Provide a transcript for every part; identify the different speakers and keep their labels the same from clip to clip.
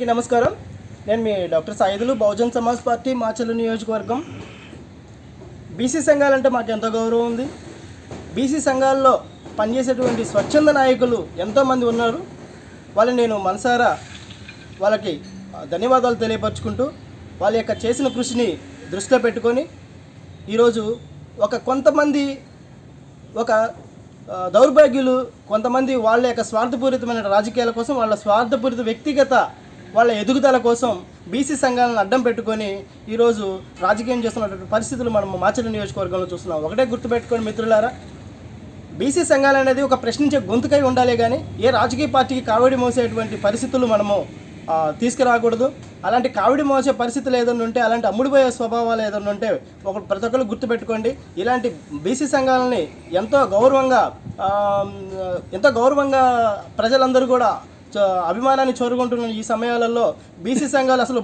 Speaker 1: నమస్కారం. నేను మీ doctor సాయిదులు, Bahujan Samaj party Macherla నియోజకవర్గం. బీసీ సంఘాలంటే మాకు ఎంతో గౌరవం ఉంది. బీసీ సంఘాల్లో పనిచేసేటువంటి స్వచ్ఛంద నాయకులు ఎంతోమంది ఉన్నారు. వాళ్ళని నేను మనసారా వాళ్ళకి ధన్యవాదాలు తెలియపరుచుకుంటూ వాళ్ళ యొక్క చేసిన కృషిని దృష్టిలో పెట్టుకొని ఈరోజు కొంతమంది దౌర్భాగ్యులు కొంతమంది వాళ్ళ యొక్క స్వార్థపూరితమైన రాజకీయాల కోసం, వాళ్ళ స్వార్థపూరిత వ్యక్తిగత వాళ్ళ ఎదుగుదల కోసం బీసీ సంఘాలను అడ్డం పెట్టుకొని ఈరోజు రాజకీయం చేస్తున్నటువంటి పరిస్థితులు మనం మాచర్ల నియోజకవర్గంలో చూస్తున్నాం. ఒకటే గుర్తుపెట్టుకొని మిత్రులారా, బీసీ సంఘాలు అనేది ఒక ప్రశ్నించే గొంతుకై ఉండాలి, కానీ ఏ రాజకీయ పార్టీకి కావడి మోసేటువంటి పరిస్థితులు మనము తీసుకురాకూడదు. అలాంటి కావిడి మోసే పరిస్థితులు ఏదైనా ఉంటే, అలాంటి అమ్ముడిపోయే స్వభావాలు ఏదైనా ఉంటే ప్రతి ఒక్కరు గుర్తుపెట్టుకోండి. ఇలాంటి బీసీ సంఘాలని ఎంతో గౌరవంగా ప్రజలందరూ కూడా అభిమానాన్ని చోరుకుంటున్న ఈ సమయాలలో బీసీ సంఘాలు అసలు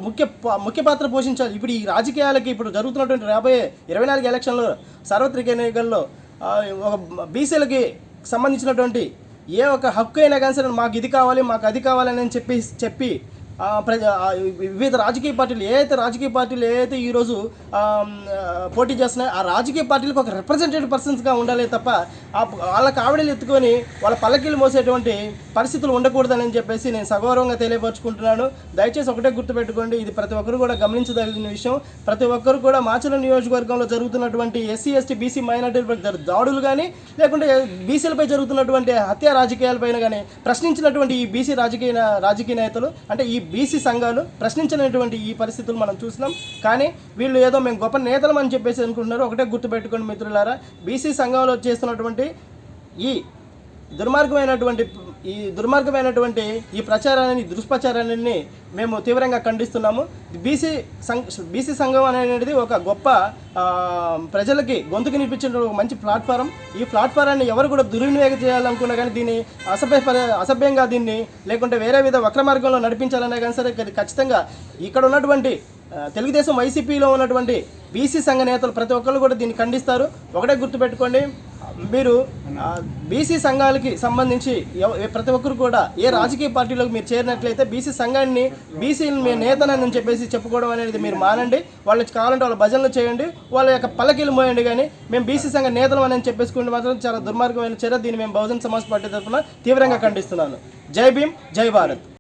Speaker 1: ముఖ్య పాత్ర పోషించాలి. ఇప్పుడు ఈ రాజకీయాలకి ఇప్పుడు జరుగుతున్నటువంటి రాబోయే 24 ఎలక్షన్లో, సార్వత్రిక ఎన్నికల్లో ఒక బీసీలకి సంబంధించినటువంటి ఏ ఒక హక్కు అయినా కానీ సరే మాకు ఇది కావాలి, మాకు అది కావాలని చెప్పి వివిధ రాజకీయ పార్టీలు ఏదైతే ఈరోజు పోటీ చేస్తున్నాయో ఆ రాజకీయ పార్టీలకు ఒక రిప్రజెంటేటివ్ పర్సన్స్గా ఉండాలి తప్ప వాళ్ళ కావిడలు ఎత్తుకొని వాళ్ళ పల్లకీలు మోసేటువంటి పరిస్థితులు ఉండకూడదని చెప్పేసి నేను సగౌరవంగా తెలియపరుచుకుంటున్నాను. దయచేసి ఒకటే గుర్తుపెట్టుకోండి, ఇది ప్రతి ఒక్కరు కూడా గమనించదగిన విషయం. ప్రతి ఒక్కరు కూడా మాచర్ల నియోజకవర్గంలో జరుగుతున్నటువంటి ఎస్సీ, ఎస్టీ, బీసీ మైనార్టీలపై దాడులు కానీ, లేకుంటే బీసీలపై జరుగుతున్నటువంటి హత్యా రాజకీయాలపైన కానీ ప్రశ్నించినటువంటి ఈ బీసీ రాజకీయ నేతలు, అంటే ఈ బీసీ సంఘాలు ప్రశ్నించినటువంటి ఈ పరిస్థితులు మనం చూసినాం. కానీ వీళ్ళు ఏదో మేము గొప్ప నేతలం అని చెప్పేసి అనుకుంటున్నారు. ఒకటే గుర్తుపెట్టుకోండి మిత్రులారా, బీసీ సంఘంలో చేస్తున్నటువంటి ఈ దుర్మార్గమైనటువంటి ఈ ప్రచారాన్ని, దుష్ప్రచారాన్ని మేము తీవ్రంగా ఖండిస్తున్నాము. బీసీ సంఘం అనేది ఒక గొప్ప ప్రజలకి గొంతుకు వినిపించిన ఒక మంచి ప్లాట్ఫారం. ఈ ప్లాట్ఫారాన్ని ఎవరు కూడా దుర్వినియోగం చేయాలనుకున్నా కానీ, దీన్ని అసభ్యంగా దీన్ని లేకుంటే వేరే విధ వక్ర మార్గంలో నడిపించాలన్నా కానీ సరే ఖచ్చితంగా ఇక్కడ ఉన్నటువంటి తెలుగుదేశం వైసీపీలో ఉన్నటువంటి బీసీ సంఘ నేతలు ప్రతి ఒక్కరు కూడా దీన్ని ఖండిస్తారు. ఒకటే గుర్తుపెట్టుకోండి, మీరు బీసీ సంఘాలకి సంబంధించి ప్రతి ఒక్కరు కూడా ఏ రాజకీయ పార్టీలోకి మీరు చేరినట్లయితే బీసీ సంఘాన్ని, బీసీ నేతనని చెప్పేసి చెప్పుకోవడం అనేది మీరు మానండి. వాళ్ళకి కావాలంటే వాళ్ళ భజనలు చేయండి, వాళ్ళ యొక్క పల్లకీలు మోయండి. కానీ మేము బీసీ సంఘ నేతలు అని చెప్పేసుకుంటే మాత్రం చాలా దుర్మార్గమైన చర్య. దీన్ని మేము బహుజన్ సమాజ్ పార్టీ తరఫున తీవ్రంగా ఖండిస్తున్నాను. జై భీమ్, జై భారత్.